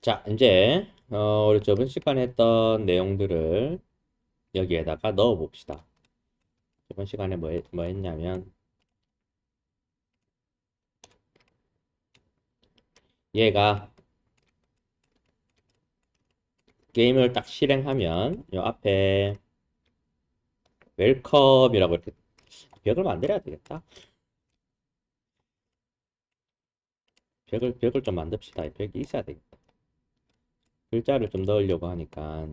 자, 이제 우리 저번 시간에 했던 내용들을 여기에다가 넣어 봅시다. 저번 시간에 뭐 했냐면 얘가 게임을 딱 실행하면 요 앞에 웰컴이라고 이렇게 벽을 만들어야 되겠다. 벽을 좀 만듭시다. 이 벽이 있어야 되겠다. 글자를 좀 넣으려고 하니까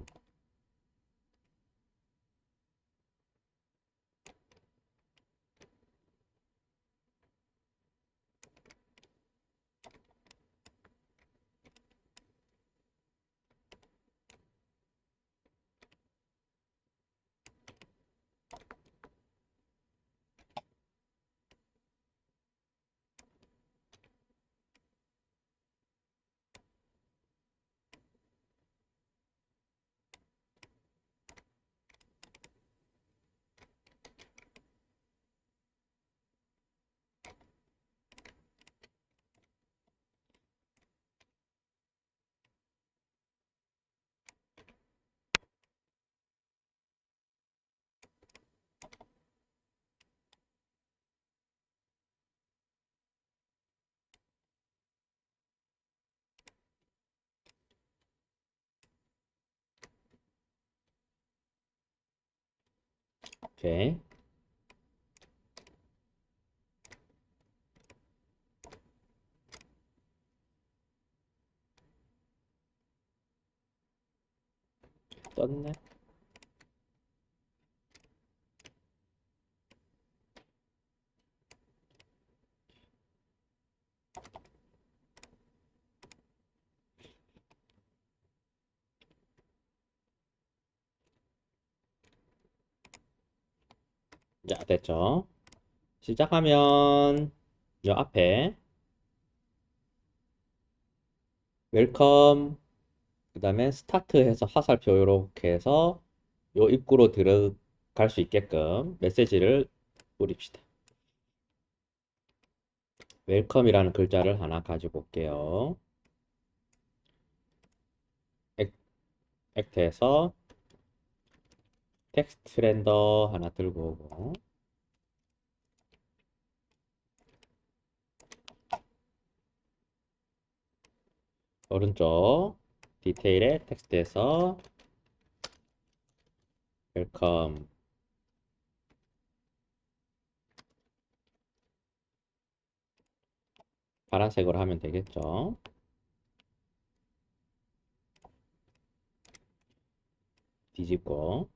오케이. 떴네. 자, 됐죠? 시작하면 요 앞에 웰컴 그 다음에 스타트 해서 화살표 이렇게 해서 요 입구로 들어갈 수 있게끔 메시지를 뿌립시다. 웰컴이라는 글자를 하나 가지고 올게요. 액트에서 텍스트 렌더 하나 들고 오고 오른쪽 디테일의 텍스트에서 웰컴 파란색으로 하면 되겠죠. 뒤집고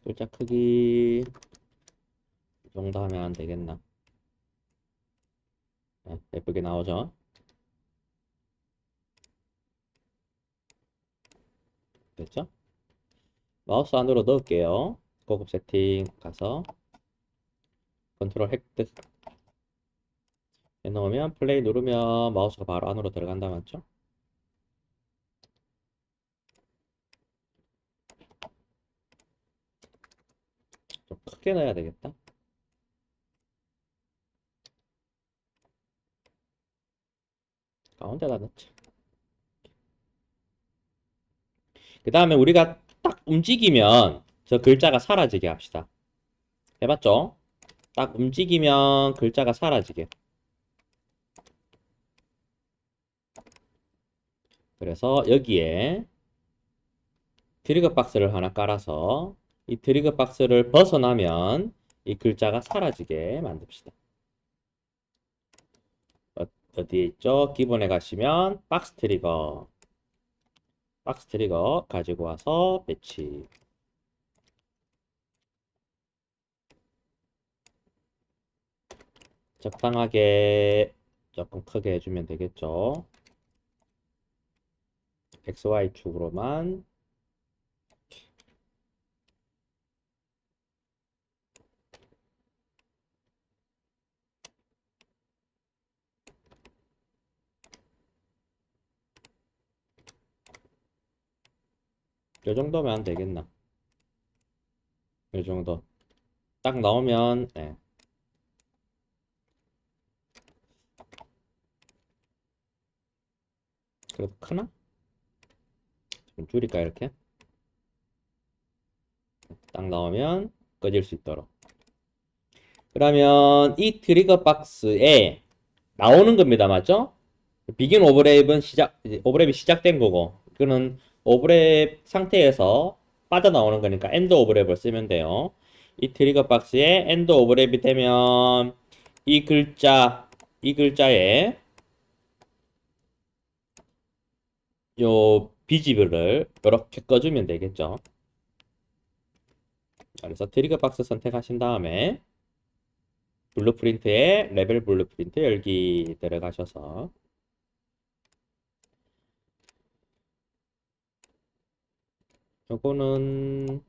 글자 크기 이 정도 하면 안 되겠나? 네, 예쁘게 나오죠? 됐죠? 마우스 안으로 넣을게요. 고급 세팅 가서 컨트롤 획득 해놓으면 플레이 누르면 마우스가 바로 안으로 들어간다 맞죠? 좀 크게 넣어야 되겠다. 가운데다 넣자. 그 다음에 우리가 딱 움직이면 저 글자가 사라지게 합시다. 해봤죠? 딱 움직이면 글자가 사라지게. 그래서 여기에 트리거 박스를 하나 깔아서 이 트리거 박스를 벗어나면 이 글자가 사라지게 만듭시다. 어디에 있죠? 기본에 가시면 박스 트리거 가지고 와서 배치. 적당하게 조금 크게 해주면 되겠죠. XY 축으로만 이 정도면 안 되겠나? 이 정도 딱 나오면 네. 그래도 크나? 좀 줄일까 이렇게? 딱 나오면 꺼질 수 있도록. 그러면 이 트리거 박스에 나오는 겁니다. 맞죠? 비긴 오버랩은 이제 오버랩이 시작된 거고, 이거는 오버랩 상태에서 빠져나오는 거니까 엔드 오버랩을 쓰면 돼요. 이 트리거 박스에 엔드 오버랩이 되면 이 글자에 요 비지블을 이렇게 꺼주면 되겠죠. 그래서 트리거 박스 선택하신 다음에 블루프린트에 레벨 블루프린트 열기 들어가셔서 요거는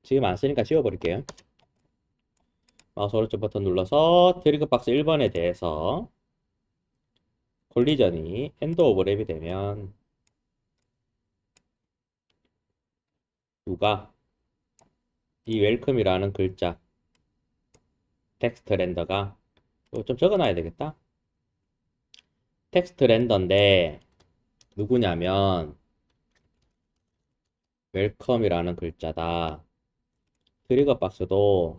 지금 안 쓰니까 지워버릴게요. 마우스 오른쪽 버튼 눌러서 트리거 박스 1번에 대해서 콜리전이 엔드 오버랩이 되면 누가 이 웰컴이라는 글자 텍스트 렌더가 이거 좀 적어놔야 되겠다. 텍스트 렌더인데 누구냐면 웰컴이라는 글자다. 트리거 박스도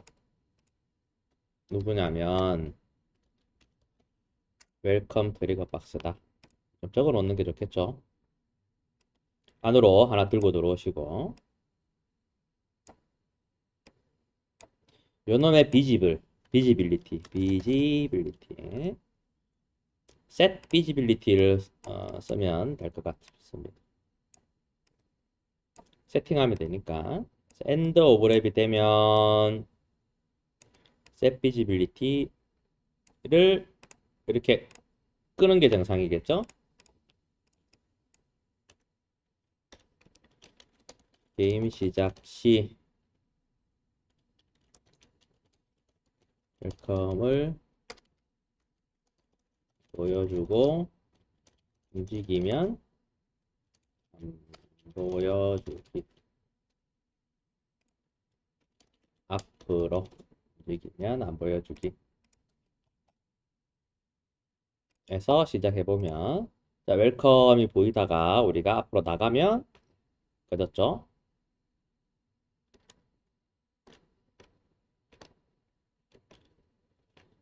누구냐면 웰컴 트리거 박스다. 좀 적어 놓는 게 좋겠죠. 안으로 하나 들고 들어오시고 요놈의 비지빌리티 set 비지빌리티를 쓰면 될 것 같습니다. 세팅하면 되니까 엔드 오버랩이 되면 set 비지빌리티를 이렇게 끄는 게 정상이겠죠? 게임 시작 시 웰컴을 보여주고 움직이면 보여주기 앞으로 움직이면 안 보여주기 에서 시작해보면 자 웰컴이 보이다가 우리가 앞으로 나가면 꺼졌죠?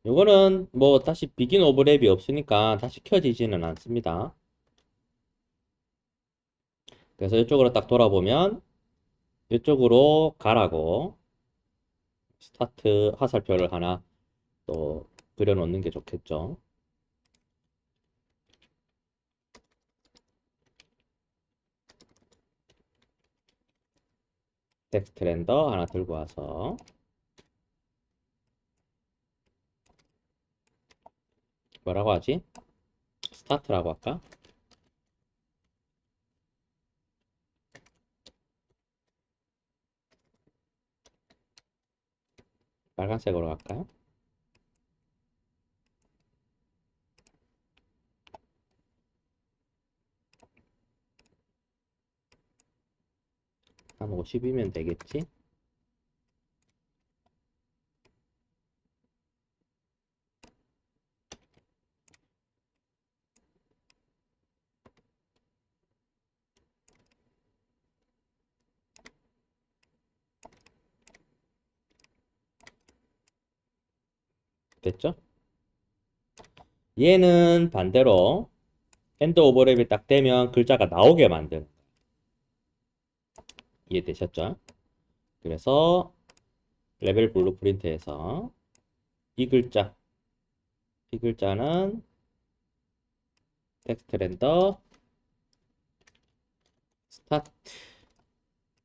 요거는 뭐 다시 비긴 오버랩이 없으니까 다시 켜지지는 않습니다. 그래서 이쪽으로 딱 돌아보면 이쪽으로 가라고 스타트 화살표를 하나 또 그려놓는 게 좋겠죠. 텍스트 렌더 하나 들고 와서 뭐라고 하지? 스타트라고 할까? 빨간색으로 할까요? 한 50이면 되겠지? 됐죠? 얘는 반대로 엔드 오버랩이 딱 되면 글자가 나오게 만든 이해되셨죠? 그래서 레벨 블루프린트에서 이 글자 이 글자는 텍스트 렌더 스타트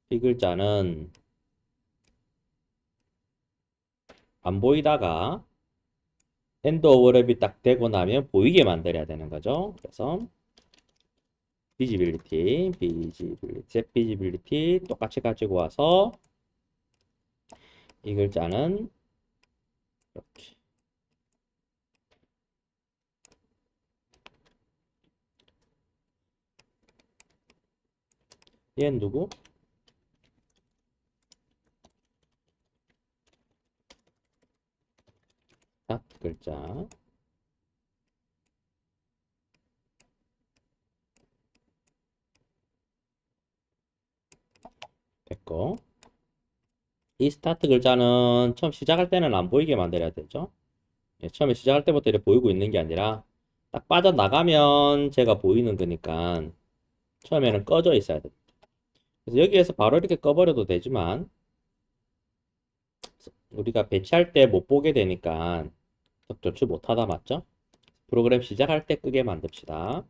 이 글자는 안 보이다가 엔드 오버랩이 딱 되고 나면 보이게 만들어야 되는 거죠. 그래서 set 비지빌리티 똑같이 가지고 와서 이 글자는 이렇게 얘는 누구? 스타트 글자 있고, 이 스타트 글자는 처음 시작할 때는 안 보이게 만들어야 되죠. 예, 처음에 시작할 때부터 이렇게 보이고 있는 게 아니라 딱 빠져나가면 제가 보이는 거니까 처음에는 꺼져 있어야 됩니다. 그래서 여기에서 바로 이렇게 꺼버려도 되지만 우리가 배치할 때 못 보게 되니까 좋지 못하다 맞죠? 프로그램 시작할 때 끄게 만듭시다.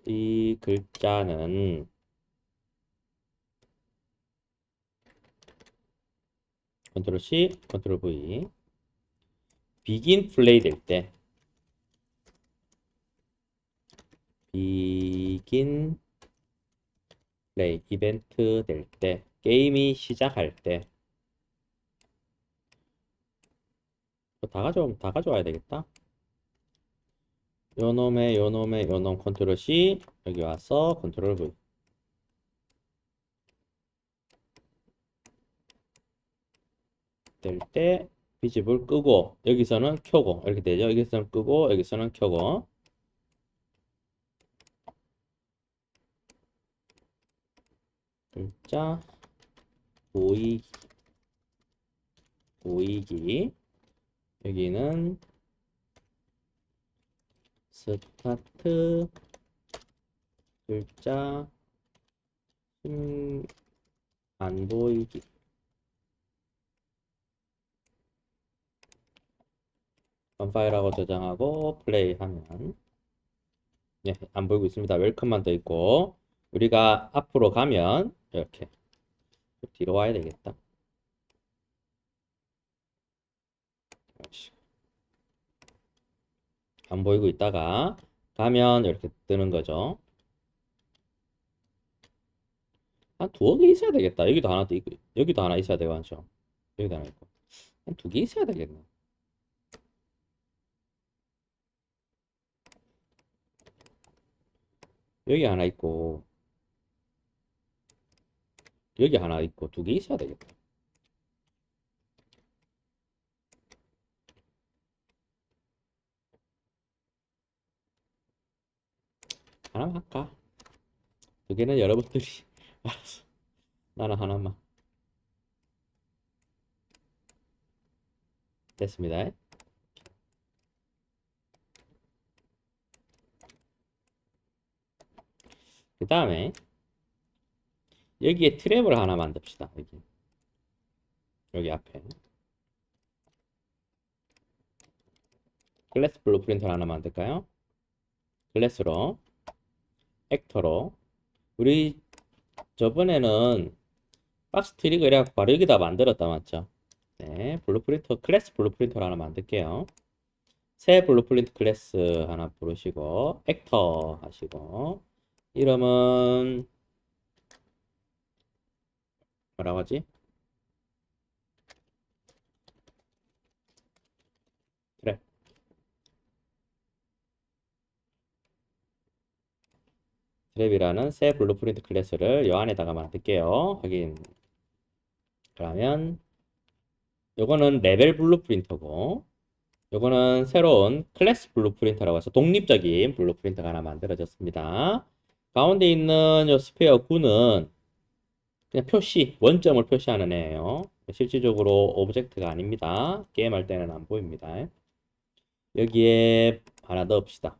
이 글자는 컨트롤 C, 컨트롤 V 비긴 플레이 될 때 비긴 플레이 이벤트 될 때 게임이 시작할 때 다 가져와야 되겠다. 요놈 컨트롤 C 여기 와서 컨트롤 V 될 때 비집을 끄고 여기서는 켜고 이렇게 되죠. 여기서는 끄고 여기서는 켜고 글자 보이기 여기는 스타트 글자 안 보이기 원파일하고 저장하고 플레이하면 네, 안 보이고 있습니다. 웰컴만 더 있고 우리가 앞으로 가면 이렇게 뒤로 와야 되겠다. 안 보이고 있다가 가면 이렇게 뜨는 거죠. 한 두어 개 있어야 되겠다. 여기도 하나 더 있고 여기도 하나 있어야 되고 하죠. 여기도 하나 있고 한 두 개 있어야 되겠네. 여기 하나 있고 여기 하나 있고 두 개 있어야 되겠다. 하나만 할까? 두 개는 여러분들이 알아서 나는 하나만 됐습니다. 그 다음에 여기에 트랩을 하나 만듭시다. 여기 앞에 클래스 블루프린트를 하나 만들까요? 클래스로 액터로 우리 저번에는 박스 트릭을 해갖고 바로 여기다 만들었다 맞죠? 네, 블루프린터 클래스 블루프린터를 하나 만들게요. 새 블루프린트 클래스 하나 부르시고 액터 하시고 이름은 뭐라고 하지? 트랩 트랩이라는 새 블루프린트 클래스를 요 안에다가 만들게요. 확인. 그러면 요거는 레벨 블루프린터고 요거는 새로운 클래스 블루프린터라고 해서 독립적인 블루프린터가 하나 만들어졌습니다. 가운데 있는 요 스페어 9는 그냥 표시, 원점을 표시하는 애예요. 실질적으로 오브젝트가 아닙니다. 게임할 때는 안 보입니다. 여기에 하나 넣읍시다.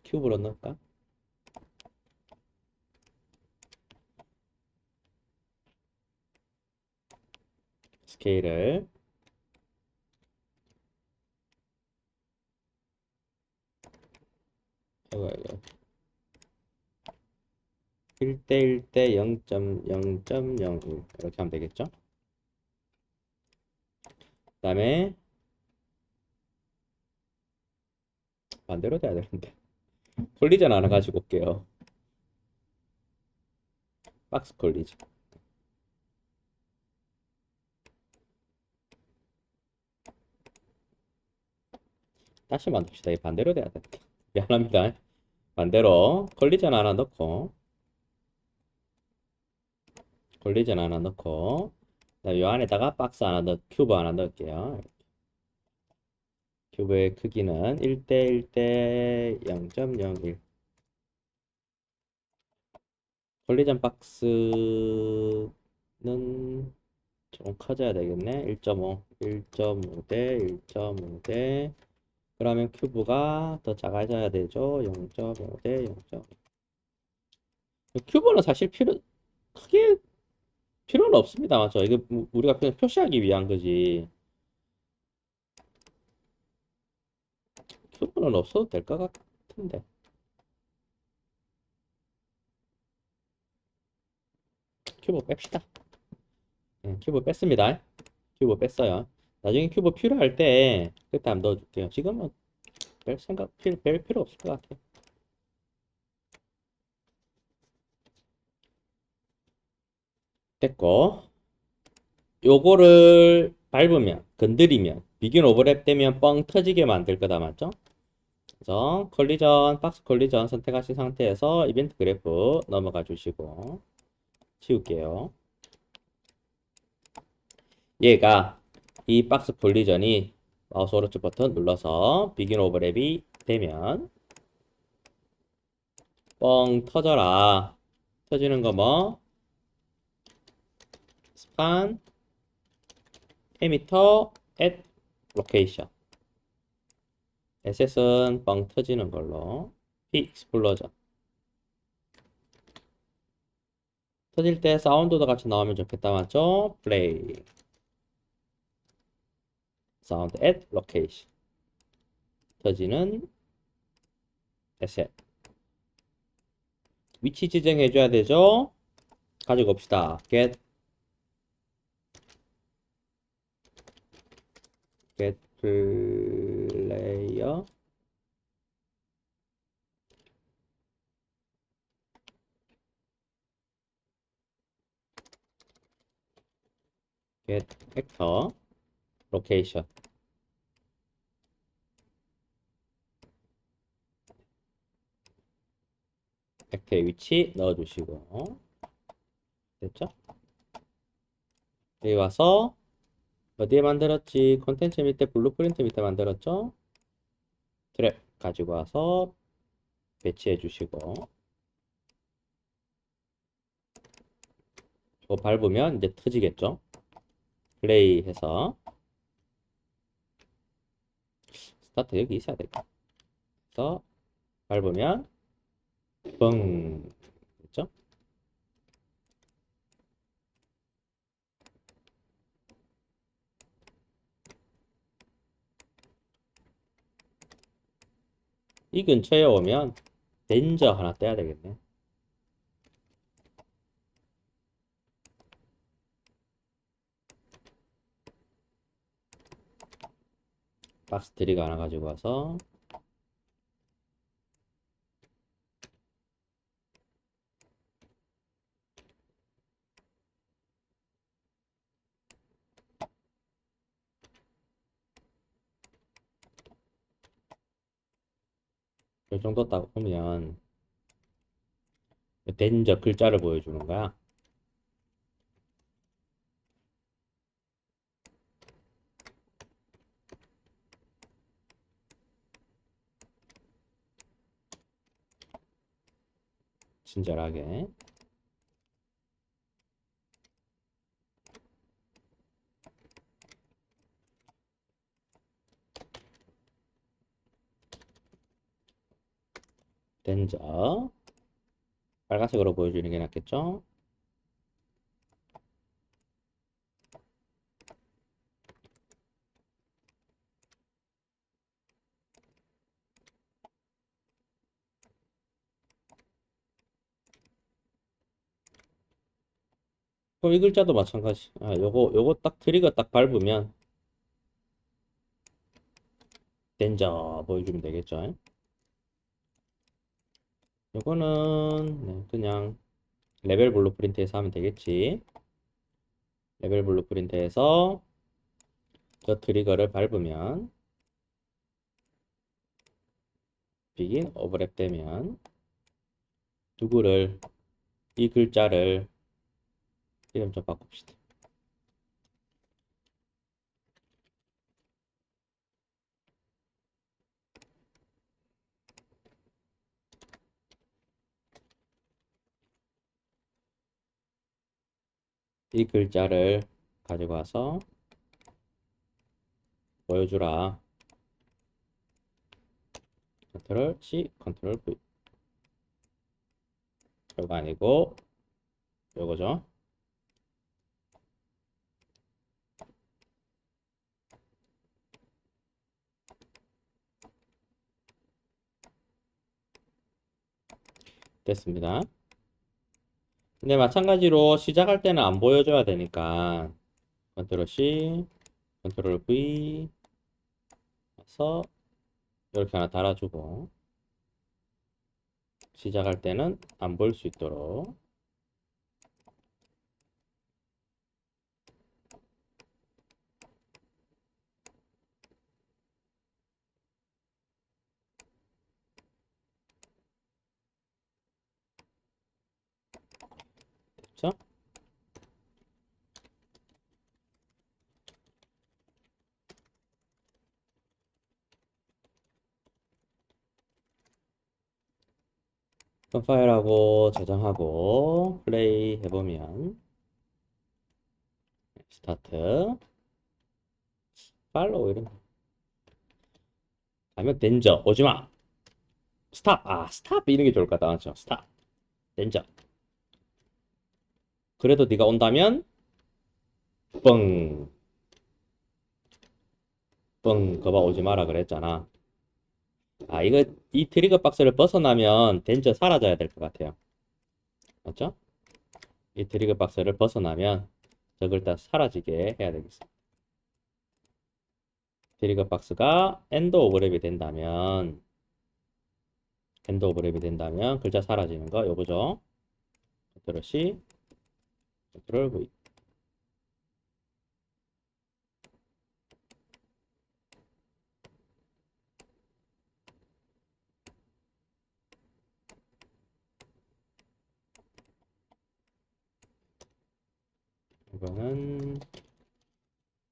큐브로 넣을까? 스케일을 이거 1대 1대 0.0.01 이렇게 하면 되겠죠? 그 다음에 반대로 돼야 되는데 콜리전 하나 가지고 올게요. 박스 콜리전 다시 만듭시다. 이 반대로 돼야 돼. 미안합니다. 반대로 콜리전 하나 넣고 콜리전 하나 넣고 이 안에다가 박스 하나 큐브 하나 넣을게요. 큐브의 크기는 1대 1대 0.01. 콜리전 박스는 좀 커져야 되겠네. 1.5, 1.5대 1.5대. 그러면 큐브가 더 작아져야 되죠. 0.5대 0.5. 큐브는 사실 크게 필요는 없습니다. 맞죠? 이게 우리가 그냥 표시하기 위한 거지. 큐브는 없어도 될 것 같은데. 큐브 뺍시다. 큐브 뺐습니다. 큐브 뺐어요. 나중에 큐브 필요할 때 그때 한번 넣어줄게요. 지금은 뺄 필요 없을 것 같아요. 됐고, 요거를 밟으면, 건드리면, 비긴 오버랩 되면 뻥 터지게 만들 거다, 맞죠? 그래서 콜리전, 박스 콜리전 선택하신 상태에서 이벤트 그래프 넘어가 주시고, 지울게요. 얘가 이 박스 콜리전이 마우스 오른쪽 버튼 눌러서 비긴 오버랩이 되면 뻥 터져라. 터지는 거 뭐? 스판, 에미터, at 로케이션. SS는 뻥 터지는 걸로. P 익스플로전. 터질 때 사운드도 같이 나오면 좋겠다, 맞죠? 플레이. 사운드 at 로케이션. 터지는 에셋. 위치 지정해줘야 되죠? 가지고 옵시다. get player get actor location. 액터의 위치 넣어주시고 됐죠? 여기 와서 어디에 만들었지? 콘텐츠 밑에 블루프린트 밑에 만들었죠? 트랩 가지고 와서 배치해 주시고 이거 밟으면 이제 터지겠죠? 플레이 해서 스타트 여기 있어야 되겠다. 그래서 밟으면 뻥 됐죠? 이 근처에 오면 렌저 하나 떼야 되겠네. 박스 트리거 하나 가지고 와서 이 정도 딱 보면 렌저 글자를 보여주는 거야. 친절하게. 렌저 빨간색으로 보여주는 게 낫겠죠? 그럼 이 글자도 마찬가지. 요거 딱 트리거 딱 밟으면 렌저 보여주면 되겠죠? 요거는 그냥 레벨 블루프린트에서 하면 되겠지. 레벨 블루프린트에서 저 트리거를 밟으면 begin 오버랩 되면 누구를 이 글자를 이름 좀 바꿉시다. 이 글자를 가지고 와서 보여주라. 컨트롤 C, 컨트롤 V. 이거 아니고 요거죠. 됐습니다. 근데 마찬가지로 시작할 때는 안 보여줘야 되니까 컨트롤 C, 컨트롤 V 해서 이렇게 하나 달아주고 시작할 때는 안 보일 수 있도록 됐죠? 컴파일하고 저장하고 플레이 해보면 스타트 팔로우 이런 거 아니면 덴저 오지마 스탑 스탑 이런 게 좋을 것 같다 맞죠? 스탑 덴저 그래도 네가 온다면 뻥 거봐 오지 마라 그랬잖아. 이거 이 트리거 박스를 벗어나면 덴저 사라져야 될 것 같아요. 맞죠? 이 트리거 박스를 벗어나면 저걸 다 사라지게 해야 되겠어. 트리거 박스가 엔드 오버랩이 된다면 글자 사라지는 거 요거죠. 컨트롤 C, 컨트롤 V. 이거는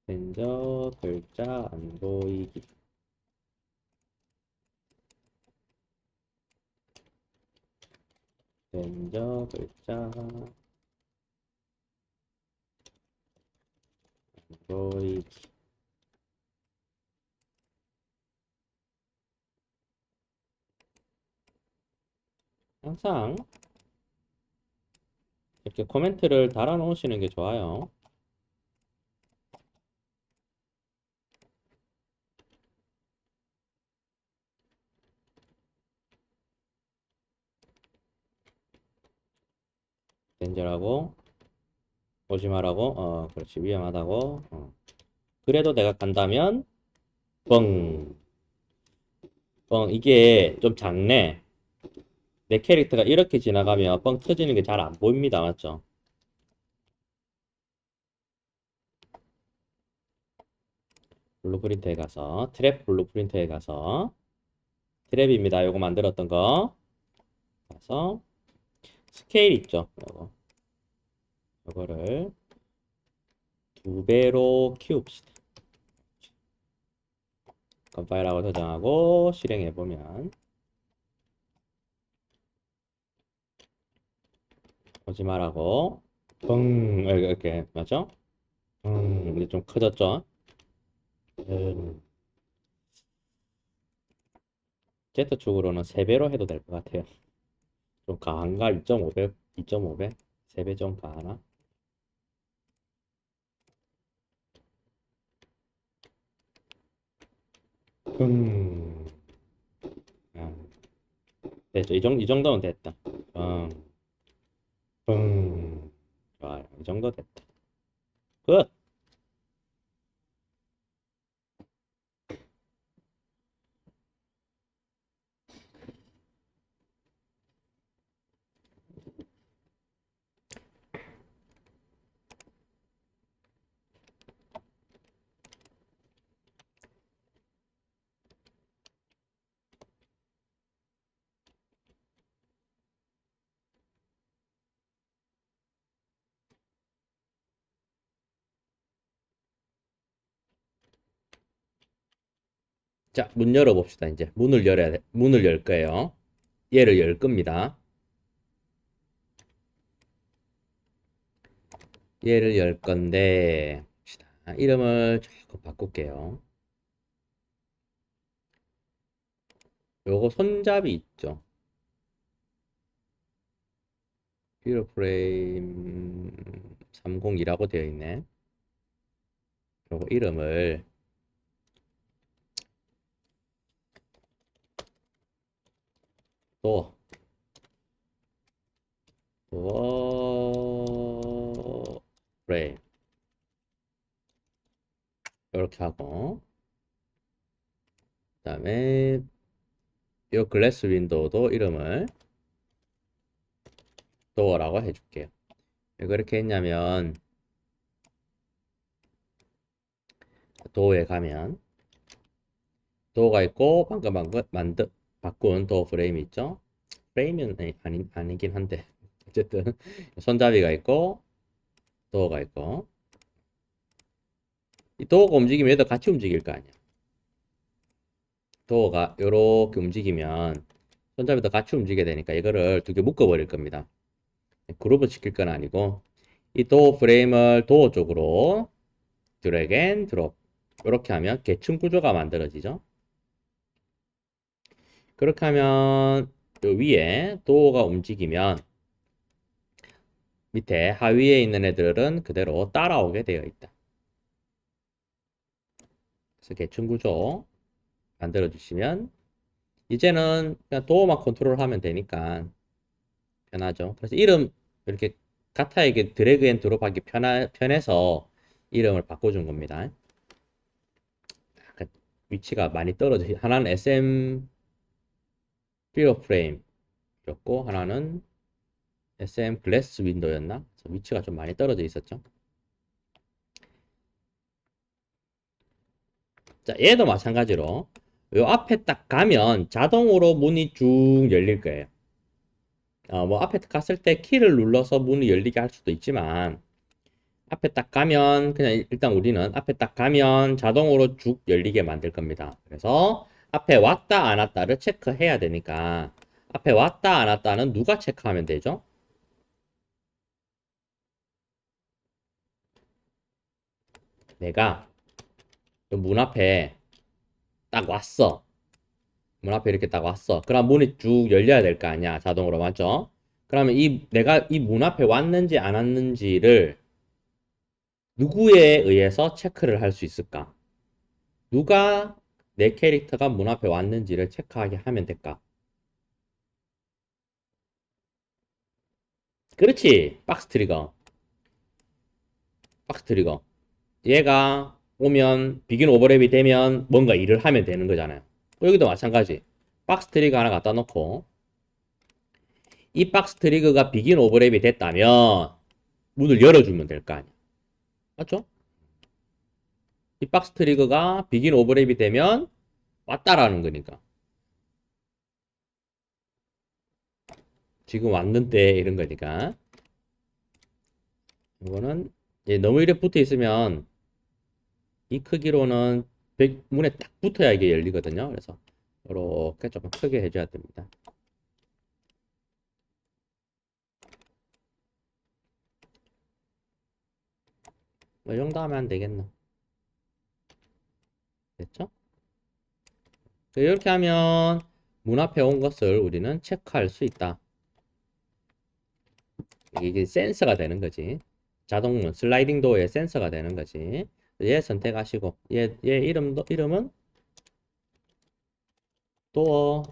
렌저 글자 안 보이기. 렌저 글자 안 보이기. 항상 이렇게 코멘트를 달아 놓으시는 게 좋아요. 렌저라고 오지 마라고 그렇지 위험하다고 그래도 내가 간다면 뻥 이게 좀 작네. 내 캐릭터가 이렇게 지나가면 뻥 터지는 게 잘 안 보입니다. 맞죠? 블루프린트에 가서 트랩 블루프린트에 가서 트랩입니다. 요거 만들었던 거 가서 스케일 있죠? 요거를 2배로 키웁시다. 컴파일하고 저장하고 실행해 보면 오지 말라고 이렇게 맞죠? 이제 좀 커졌죠? Z축으로는 3배로 해도 될 것 같아요. 좀 가한가? 2.5배? 2.5배? 3배 좀 가하나? 음, 아, 됐죠. 이 정도면 됐다. 음, 좋아요. 이 정도 됐다. 끝! 자, 문 열어봅시다. 이제 문을 열 거예요. 얘를 열 겁니다. 얘를 열 건데, 봅시다. 이름을 조금 바꿀게요. 요거 손잡이 있죠. 뷰러 프레임 302라고 되어 있네. 요거 이름을 또 프레임 이렇게 하고, 그 다음에 요 글래스 윈도우도 이름을 도어라고 해줄게요. 왜 그렇게 했냐면, 도어에 가면 도어가 있고, 방금 바꾼 도어 프레임이 있죠. 프레임은 아니긴 한데 어쨌든 손잡이가 있고 도어가 있고, 이 도어가 움직이면 얘도 같이 움직일 거 아니야. 도어가 이렇게 움직이면 손잡이도 같이 움직여야 되니까 이거를 두 개 묶어 버릴 겁니다. 그룹을 시킬 건 아니고, 이 도어 프레임을 도어 쪽으로 드래그 앤 드롭 이렇게 하면 계층 구조가 만들어지죠. 그렇게 하면 요 위에 도어가 움직이면 밑에 하위에 있는 애들은 그대로 따라오게 되어 있다. 그래서 계층 구조 만들어 주시면 이제는 그냥 도어만 컨트롤하면 되니까 편하죠. 그래서 이름 이렇게 같아에게 드래그 앤 드롭하기 편해서 이름을 바꿔준 겁니다. 위치가 많이 떨어져. 하나는 SM 필러 프레임이었고 하나는 SM 글래스 윈도우였나? 위치가 좀 많이 떨어져 있었죠. 자, 얘도 마찬가지로 요 앞에 딱 가면 자동으로 문이 쭉 열릴 거예요. 뭐 앞에 갔을 때 키를 눌러서 문이 열리게 할 수도 있지만, 앞에 딱 가면 그냥 일단 우리는 앞에 딱 가면 자동으로 쭉 열리게 만들 겁니다. 그래서 앞에 왔다 안 왔다를 체크해야 되니까, 앞에 왔다 안 왔다는 누가 체크하면 되죠? 내가 문 앞에 딱 왔어. 문 앞에 이렇게 딱 왔어. 그럼 문이 쭉 열려야 될 거 아니야, 자동으로. 맞죠? 그러면 내가 이 문 앞에 왔는지 안 왔는지를 누구에 의해서 체크를 할 수 있을까? 누가 내 캐릭터가 문 앞에 왔는지를 체크하게 하면 될까? 그렇지. 박스 트리거. 박스 트리거. 얘가 오면 비긴 오버랩이 되면 뭔가 일을 하면 되는 거잖아요. 여기도 마찬가지. 박스 트리거 하나 갖다 놓고, 이 박스 트리거가 비긴 오버랩이 됐다면 문을 열어주면 될 거 아니야. 맞죠? 이 박스 트리거가 비긴 오버랩이 되면 왔다라는 거니까. 지금 왔는데 이런 거니까. 이거는 너무 이래 붙어 있으면 이 크기로는 문에 딱 붙어야 이게 열리거든요. 그래서 이렇게 조금 크게 해줘야 됩니다. 이 정도 하면 안 되겠나? 됐죠? 이렇게 하면 문 앞에 온 것을 우리는 체크할 수 있다. 이게 센서가 되는 거지. 자동문, 슬라이딩 도어의 센서가 되는 거지. 얘 선택하시고, 얘 이름은 도어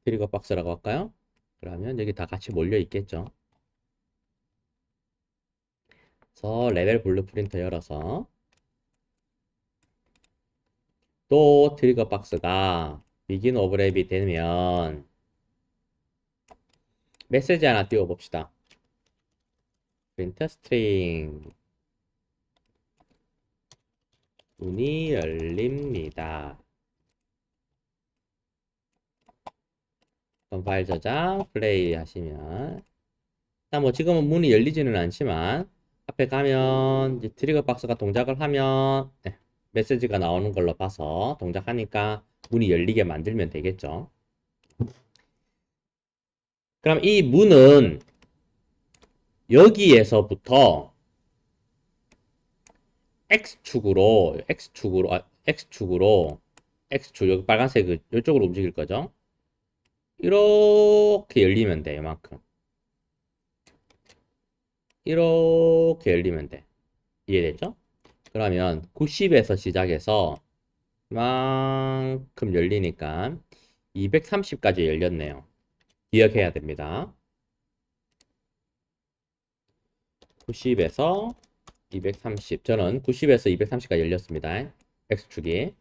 트리거 박스라고 할까요? 그러면 여기 다 같이 몰려 있겠죠. 그래서 레벨 블루프린트 열어서 또 트리거 박스가 비긴 오브랩이 되면 메시지 하나 띄워봅시다. 프린트 스트링 문이 열립니다. 그럼 파일 저장 플레이 하시면, 일단 뭐 지금은 문이 열리지는 않지만 앞에 가면 이제 트리거 박스가 동작을 하면 메시지가 나오는 걸로 봐서 동작하니까 문이 열리게 만들면 되겠죠. 그럼 이 문은 여기에서부터 X축, 여기 빨간색, 이쪽으로 움직일 거죠? 이렇게 열리면 돼, 이만큼. 이렇게 열리면 돼. 이해됐죠? 그러면 90에서 시작해서 이만큼 열리니까 230까지 열렸네요. 기억해야 됩니다. 90에서 230. 저는 90에서 230까지 열렸습니다. X축이.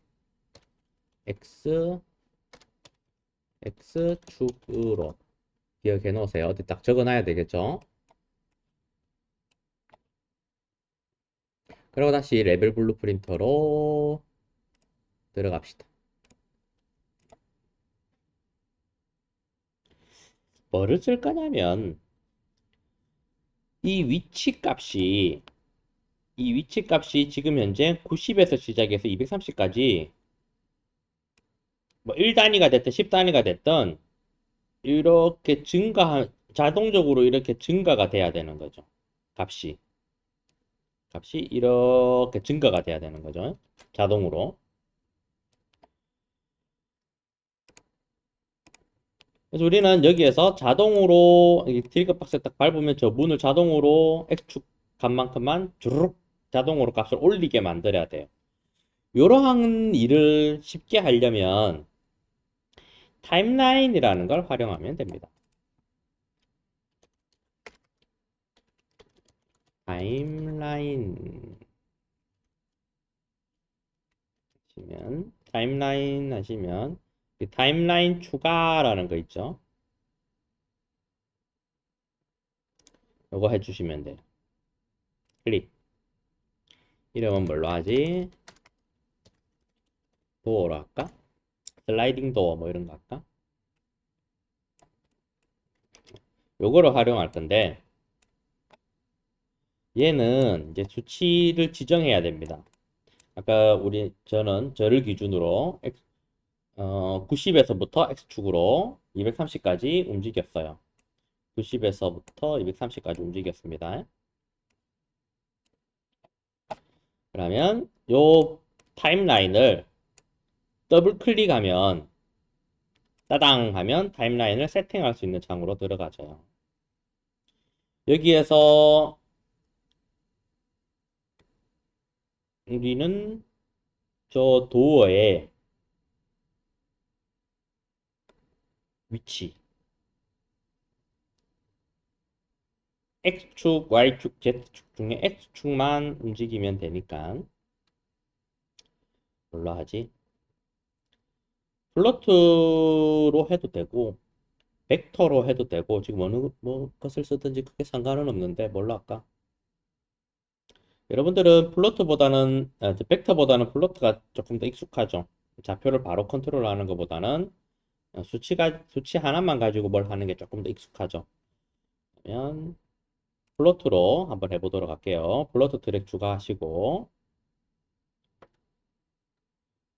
X축으로 기억해 놓으세요. 어디 딱 적어 놔야 되겠죠? 그리고 다시 레벨 블루 프린터로 들어갑시다. 뭐를 쓸 거냐면 이 위치 값이 지금 현재 90에서 시작해서 230까지 뭐 1단위가 됐든 10단위가 됐든 이렇게 자동적으로 이렇게 증가가 돼야 되는 거죠. 값이 이렇게 증가가 돼야 되는 거죠. 자동으로. 그래서 우리는 여기에서 자동으로 딜급 박스 딱 밟으면 저 문을 자동으로 X축 값만큼만 주르륵 자동으로 값을 올리게 만들어야 돼요. 이러한 일을 쉽게 하려면 타임라인이라는 걸 활용하면 됩니다. 타임라인 하시면 이 타임라인 추가라는 거 있죠. 이거 해주시면 돼요. 클릭. 이름은 뭘로 하지? 도어로 할까? 슬라이딩 도어 뭐 이런 거 할까? 요거를 활용할 건데 얘는 이제 수치를 지정해야 됩니다. 아까 저를 기준으로 90에서부터 X축으로 230까지 움직였어요. 90에서부터 230까지 움직였습니다. 그러면 요 타임라인을 더블 클릭하면 따당 하면 타임라인을 세팅할 수 있는 창으로 들어가죠. 여기에서 우리는 저 도어의 위치 X축, Y축, Z축 중에 X축만 움직이면 되니까 뭘로 하지? 플로트로 해도 되고 벡터로 해도 되고 지금 어느 것을 쓰든지 크게 상관은 없는데 뭘로 할까? 여러분들은 벡터보다는 플로트가 조금 더 익숙하죠. 좌표를 바로 컨트롤하는 것보다는 수치 하나만 가지고 뭘 하는 게 조금 더 익숙하죠. 그러면 플로트로 한번 해보도록 할게요. 플로트 드랙 추가하시고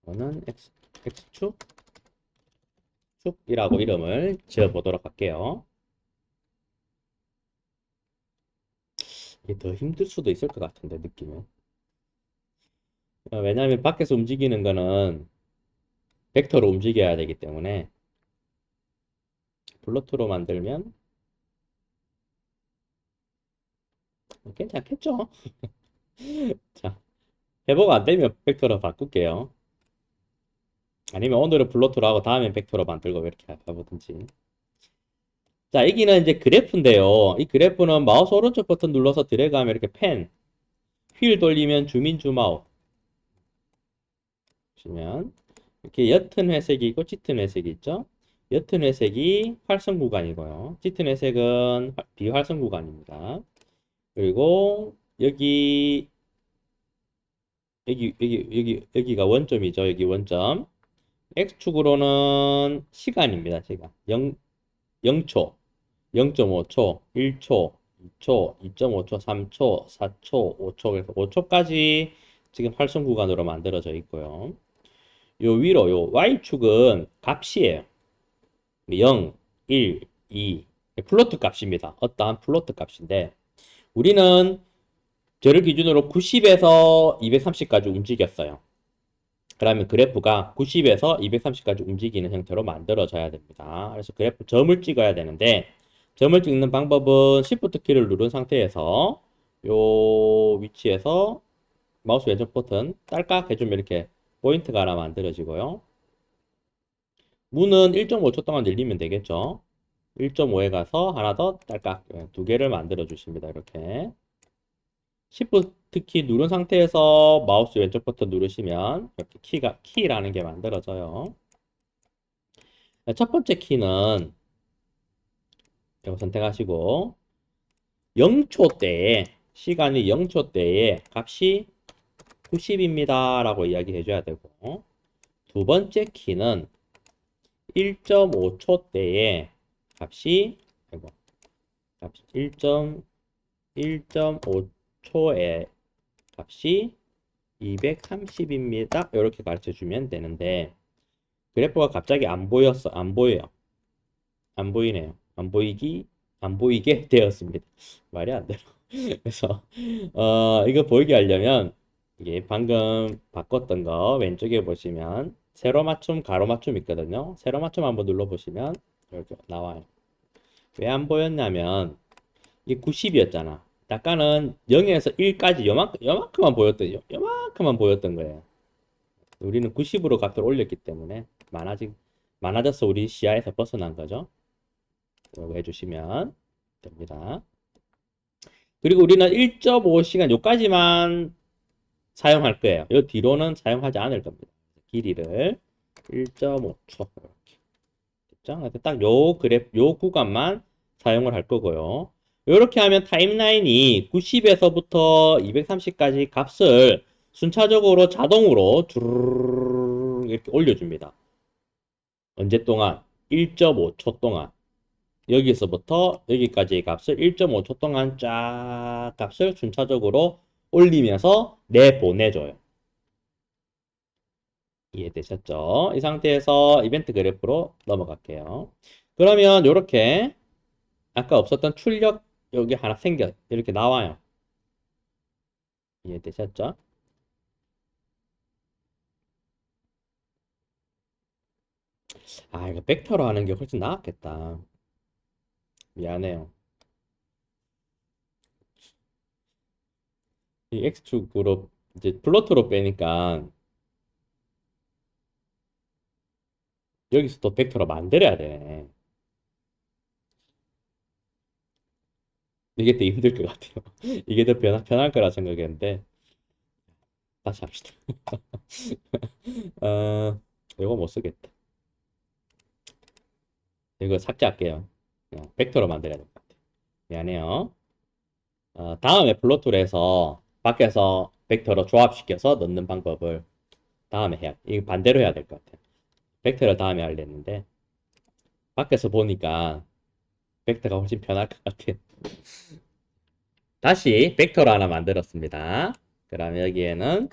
이거는 X축이라고 이름을 지어보도록 할게요. 이게 더 힘들 수도 있을 것 같은데 느낌은. 왜냐하면 밖에서 움직이는 거는 벡터로 움직여야 되기 때문에 플로트로 만들면 괜찮겠죠? 자, 회복 안 되면 벡터로 바꿀게요. 아니면 오늘은 플로트로 하고 다음엔 벡터로 만들고 이렇게 해보든지. 자, 여기는 이제 그래프인데요. 이 그래프는 마우스 오른쪽 버튼 눌러서 드래그하면 이렇게 휠 돌리면 줌인 줌아웃 보시면 이렇게 옅은 회색이 있고 짙은 회색이 있죠. 옅은 회색이 활성 구간이고요. 짙은 회색은 비활성 구간입니다. 그리고 여기가 원점이죠. 여기 원점. X축으로는 시간입니다. 시간. 0초, 0.5초, 1초, 2초, 2.5초, 3초, 4초, 5초, 그래서 5초까지 지금 활성 구간으로 만들어져 있고요. 요 위로, 요 Y축은 값이에요. 0, 1, 2. 플로트 값입니다. 어떠한 플로트 값인데, 우리는 저를 기준으로 90에서 230까지 움직였어요. 그러면 그래프가 90에서 230까지 움직이는 형태로 만들어져야 됩니다. 그래서 그래프 점을 찍어야 되는데 점을 찍는 방법은 Shift 키를 누른 상태에서 요 위치에서 마우스 왼쪽 버튼 딸깍 해주면 이렇게 포인트가 하나 만들어지고요. 문은 1.5초 동안 늘리면 되겠죠. 1.5에 가서 하나 더 딸깍 두 개를 만들어 주십니다. 이렇게 Shift 키 누른 상태에서 마우스 왼쪽 버튼 누르시면 이렇게 키라는 게 만들어져요. 첫 번째 키는 이거 선택하시고 0초 때에 시간이 0초 때에 값이 90입니다 라고 이야기해 줘야 되고 두 번째 키는 1.5초 때에 값이 1.5초의 값이 230입니다. 이렇게 가르쳐 주면 되는데 그래프가 갑자기 안 보였어. 안 보여요. 안 보이네요. 안 보이게 되었습니다. 말이 안 돼요. 그래서 이거 보이게 하려면 이게 방금 바꿨던 거 왼쪽에 보시면 세로 맞춤, 가로 맞춤 있거든요. 세로 맞춤 한번 눌러 보시면 이렇게 나와요. 왜 안 보였냐면 이게 90이었잖아. 아까는 0에서 1까지 요만큼만 보였던 거예요. 우리는 90으로 값을 올렸기 때문에 많아져서 우리 시야에서 벗어난 거죠. 이거 해주시면 됩니다. 그리고 우리는 1.5시간 요까지만 사용할 거예요. 요 뒤로는 사용하지 않을 겁니다. 길이를 1.5초 이렇게 됐죠? 그래서 딱 요 구간만 사용을 할 거고요. 이렇게 하면 타임라인이 90에서부터 230까지 값을 순차적으로 자동으로 주르르 이렇게 올려줍니다. 언제 동안? 1.5초 동안. 여기서부터 여기까지의 값을 1.5초 동안 쫙 값을 순차적으로 올리면서 내보내줘요. 이해되셨죠? 이 상태에서 이벤트 그래프로 넘어갈게요. 그러면 이렇게 아까 없었던 출력 여기 하나 이렇게 나와요. 이해되셨죠? 아, 이거 벡터로 하는 게 훨씬 나았겠다. 미안해요. 이 X축으로 이제 플로트로 빼니까 여기서 또 벡터로 만들어야 되네. 이게 더 힘들 것 같아요. 이게 더 편할 거라 생각했는데 다시 합시다. 어, 이거 못 쓰겠다. 이거 삭제할게요. 벡터로 만들어야 될 것 같아요. 미안해요. 다음에 플로트로 해서 밖에서 벡터로 조합시켜서 넣는 방법을 다음에 이거 반대로 해야 될 것 같아요. 벡터를 다음에 하려는데 밖에서 보니까 벡터가 훨씬 편할 것 같아요. 다시 벡터로 하나 만들었습니다. 그러면 여기에는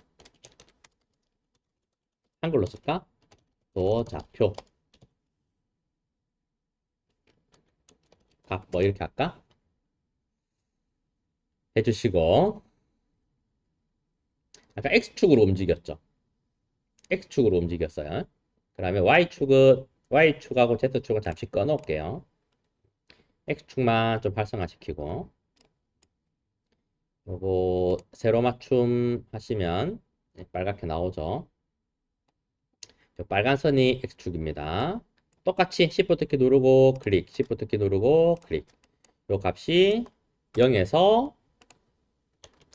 한글로 쓸까? 또 좌표 뭐 이렇게 할까? 해주시고 아까 X축으로 움직였죠. X축으로 움직였어요. 그러면 Y축하고 Z축은 잠시 꺼놓을게요. X축만 좀 활성화시키고 요거 세로 맞춤 하시면 빨갛게 나오죠. 빨간 선이 X축입니다. 똑같이 Shift 키 누르고 클릭, Shift 키 누르고 클릭. 요 값이 0에서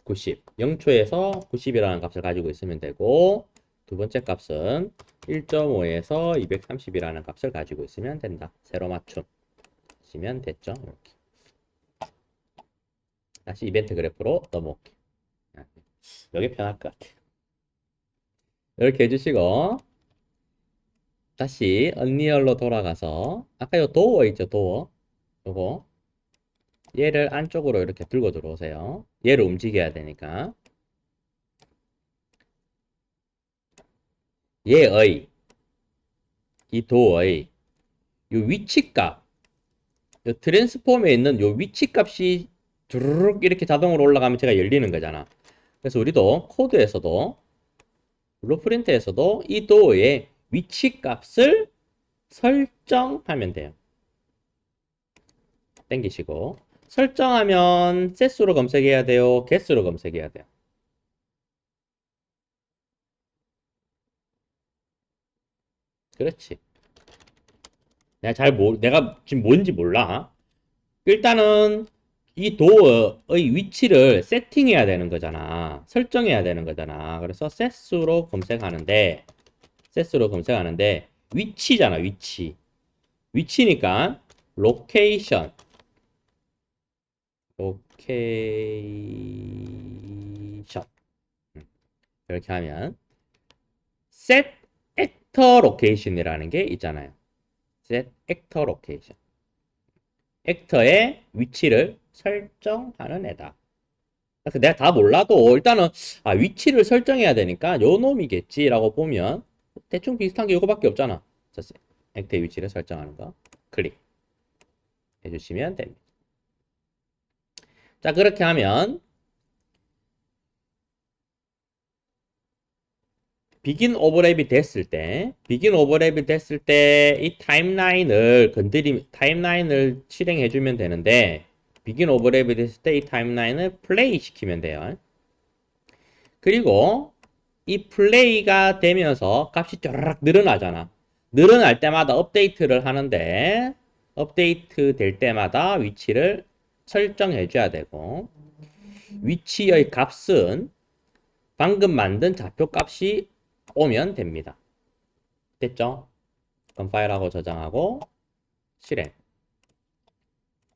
90, 0초에서 90이라는 값을 가지고 있으면 되고 두 번째 값은 1.5에서 230이라는 값을 가지고 있으면 된다. 세로 맞춤 하시면 됐죠. 이렇게. 다시 이벤트 그래프로 넘어올게요. 여기 편할 것 같아요. 이렇게 해주시고 다시 언리얼로 돌아가서 아까 요 도어 있죠, 도어. 요거 얘를 안쪽으로 이렇게 들고 들어오세요. 얘를 움직여야 되니까 얘의 이 도어의 요 위치값 요 트랜스폼에 있는 요 위치값이 주르륵 이렇게 자동으로 올라가면 제가 열리는 거잖아. 그래서 우리도 코드에서도 블루프린트에서도 이 도어의 위치 값을 설정하면 돼요. 땡기시고 설정하면 set수로 검색해야 돼요, get수로 검색해야 돼요. 그렇지. 내가 지금 뭔지 몰라. 일단은 이 도어의 위치를 세팅해야 되는 거잖아. 설정해야 되는 거잖아. 그래서 set수로 검색하는데 위치잖아, 위치. 위치니까 location 이렇게 하면 set actor location이라는 게 있잖아요. set actor location. 액터의 위치를 설정하는 애다. 그래서 내가 다 몰라도 일단은 위치를 설정해야 되니까 요 놈이겠지라고 보면 대충 비슷한 게 요거밖에 없잖아. 액터의 위치를 설정하는 거 클릭 해주시면 됩니다. 자, 그렇게 하면 비긴 오버랩이 됐을 때 이 타임라인을 실행해주면 되는데, 비긴 오버랩이 됐을 때 이 타임라인을 플레이 시키면 돼요. 그리고 이 플레이가 되면서 값이 쪼르륵 늘어나잖아. 늘어날 때마다 업데이트를 하는데, 업데이트 될 때마다 위치를 설정해줘야 되고, 위치의 값은 방금 만든 좌표 값이 오면 됩니다. 됐죠? 컴파일하고 저장하고 실행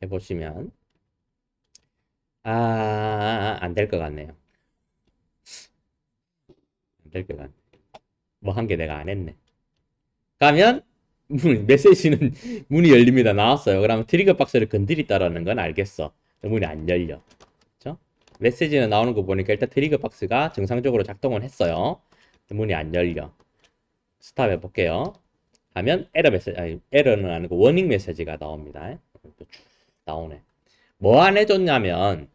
해보시면 안 될 것 같네요. 안 될 것 같네. 뭐 한 개 내가 안 했네. 가면 메시지는 문이 열립니다. 나왔어요. 그러면 트리거 박스를 건드리다라는 건 알겠어. 문이 안 열려. 그렇죠? 메시지는 나오는 거 보니까 일단 트리거 박스가 정상적으로 작동을 했어요. 문이 안 열려. 스탑 해볼게요. 하면 에러 메시지, 에러는 아니고 워닝 메시지가 나옵니다. 쭉 나오네. 뭐 안 해줬냐면,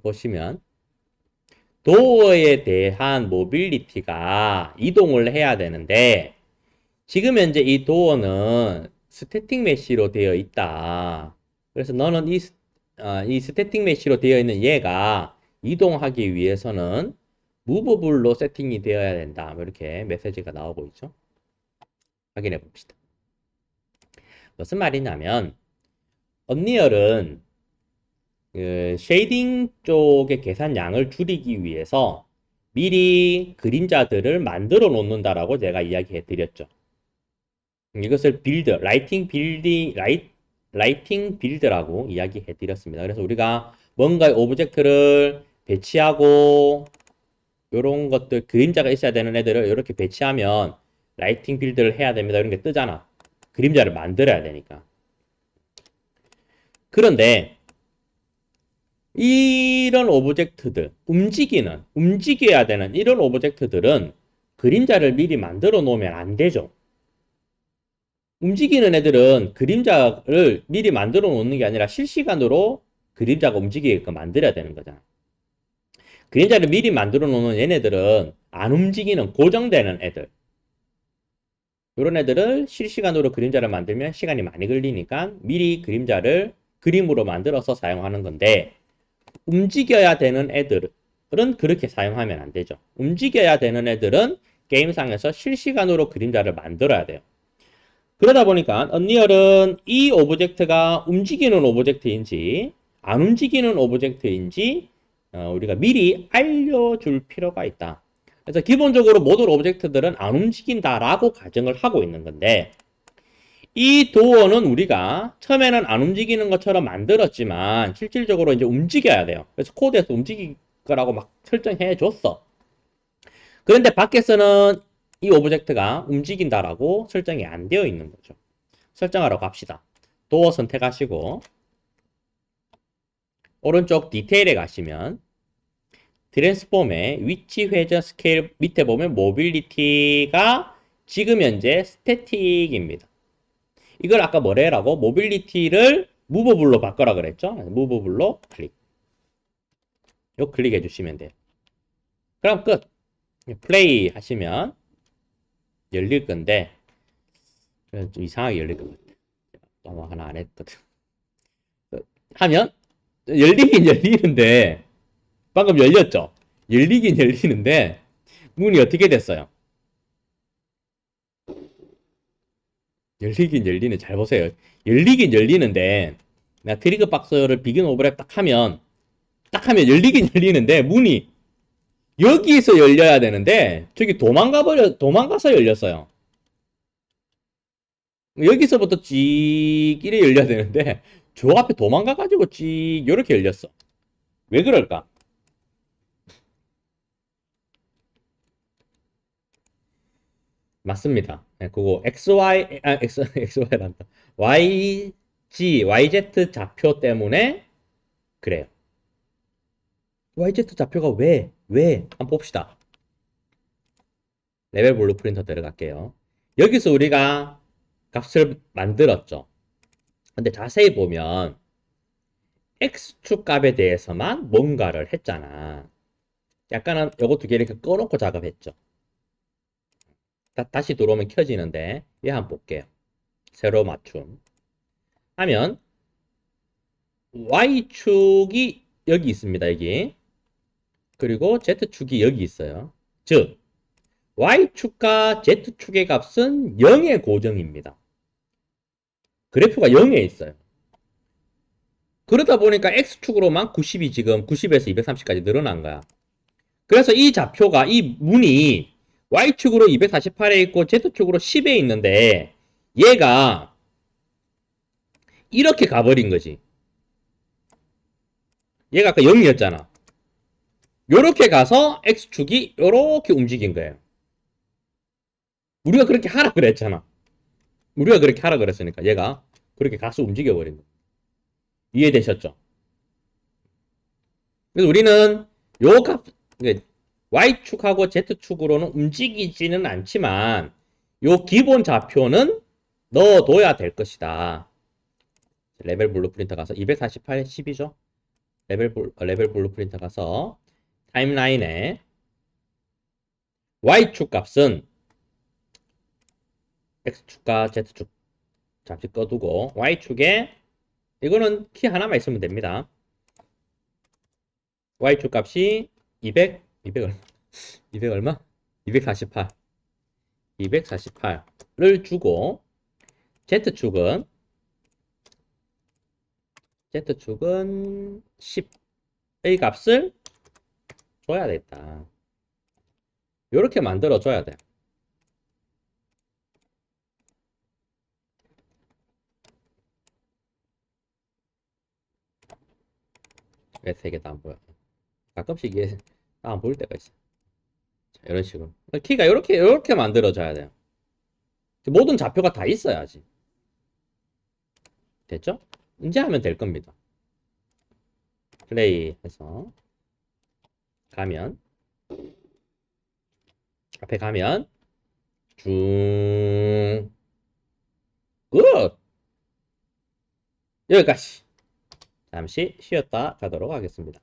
보시면, 도어에 대한 모빌리티가 이동을 해야 되는데, 지금 현재 이 도어는 스태틱 메쉬로 되어 있다. 그래서 너는 이 스태틱 메쉬로 되어 있는 얘가 이동하기 위해서는 무버블로 세팅이 되어야 된다. 뭐 이렇게 메시지가 나오고 있죠. 확인해 봅시다. 무슨 말이냐면 언리얼은 그 쉐이딩 쪽의 계산량을 줄이기 위해서 미리 그림자들을 만들어 놓는다라고 제가 이야기해 드렸죠. 이것을 라이팅 빌드라고 이야기해 드렸습니다. 그래서 우리가 뭔가의 오브젝트를 배치하고 이런 것들 그림자가 있어야 되는 애들을 이렇게 배치하면 라이팅 빌드를 해야 됩니다. 이런 게 뜨잖아. 그림자를 만들어야 되니까. 그런데 이런 오브젝트들, 움직여야 되는 이런 오브젝트들은 그림자를 미리 만들어 놓으면 안 되죠. 움직이는 애들은 그림자를 미리 만들어 놓는 게 아니라 실시간으로 그림자가 움직이게끔 만들어야 되는 거잖아. 그림자를 미리 만들어 놓는 얘네들은 안 움직이는 고정되는 애들. 이런 애들을 실시간으로 그림자를 만들면 시간이 많이 걸리니까 미리 그림자를 그림으로 만들어서 사용하는 건데, 움직여야 되는 애들은 그렇게 사용하면 안 되죠. 움직여야 되는 애들은 게임상에서 실시간으로 그림자를 만들어야 돼요. 그러다 보니까 언리얼은 이 오브젝트가 움직이는 오브젝트인지 안 움직이는 오브젝트인지 우리가 미리 알려줄 필요가 있다. 그래서 기본적으로 모든 오브젝트들은 안 움직인다라고 가정을 하고 있는 건데, 이 도어는 우리가 처음에는 안 움직이는 것처럼 만들었지만 실질적으로 이제 움직여야 돼요. 그래서 코드에서 움직일 거라고 막 설정해 줬어. 그런데 밖에서는 이 오브젝트가 움직인다라고 설정이 안 되어 있는 거죠. 설정하러 갑시다. 도어 선택하시고 오른쪽 디테일에 가시면 트랜스폼의 위치 회전 스케일 밑에 보면 모빌리티가 지금 현재 스태틱입니다. 이걸 아까 뭐래라고? 모빌리티를 무버블로 바꿔라 그랬죠? 무버블로 클릭. 요 클릭해 주시면 돼요. 그럼 끝. 플레이 하시면 열릴 건데 좀 이상하게 열릴 것 같아. 또 하나 안 했거든. 하면 열리긴 열리는데 방금 열렸죠? 열리긴 열리는데 문이 어떻게 됐어요? 열리긴 열리는 잘 보세요. 열리긴 열리는데 나 트리거 박스를 비긴 오버랩 딱 하면 열리긴 열리는데 문이 여기서 열려야 되는데 저기 도망가서 열렸어요. 여기서부터 찍 이래 열려야 되는데 저 앞에 도망가가지고 찍 이렇게 열렸어. 왜 그럴까? 맞습니다. 네, 그거 XY란다. YZ 좌표 때문에 그래요. YZ 좌표가 왜? 한번 봅시다. 레벨 블루프린터 들어갈게요. 여기서 우리가 값을 만들었죠. 근데 자세히 보면 X축 값에 대해서만 뭔가를 했잖아. 약간은 요거 두 개 이렇게 꺼놓고 작업했죠. 다시 들어오면 켜지는데 얘 한번 볼게요. 세로 맞춤 하면 Y축이 여기 있습니다. 여기. 그리고 Z축이 여기 있어요. 즉 Y축과 Z축의 값은 0의 고정입니다. 그래프가 0에 있어요. 그러다 보니까 X축으로만 90이 지금 90에서 230까지 늘어난 거야. 그래서 이 좌표가, 이 문이 Y축으로 248에 있고 Z축으로 10에 있는데 얘가 이렇게 가버린 거지. 얘가 아까 0이었잖아. 요렇게 가서 X축이 요렇게 움직인 거예요. 우리가 그렇게 하라 그랬잖아. 우리가 그렇게 하라 그랬으니까 얘가 그렇게 가서 움직여버린 거예요. 이해되셨죠? 그래서 우리는 요 값, Y축하고 Z축으로는 움직이지는 않지만 요 기본 좌표는 넣어둬야 될 것이다. 레벨 블루프린터 가서 248, 10이죠? 레벨 블루프린터 가서 타임라인에 Y축 값은 X축과 Z축 잠시 꺼두고 Y축에 이거는 키 하나만 있으면 됩니다. Y축 값이 200 얼마? 200 얼마? 248. 248를 주고 Z축은 10의 값을 줘야 겠다. 이렇게 만들어 줘야 돼. 왜 세 개 다 안 보여? 가끔씩 이게 안 보일 때가 있어. 자, 이런 식으로 키가 이렇게 만들어 줘야 돼요. 모든 좌표가 다 있어야지. 됐죠? 이제 하면 될 겁니다. 플레이 해서 가면 앞에 가면 쭉 끝! 여기까지 잠시 쉬었다 가도록 하겠습니다.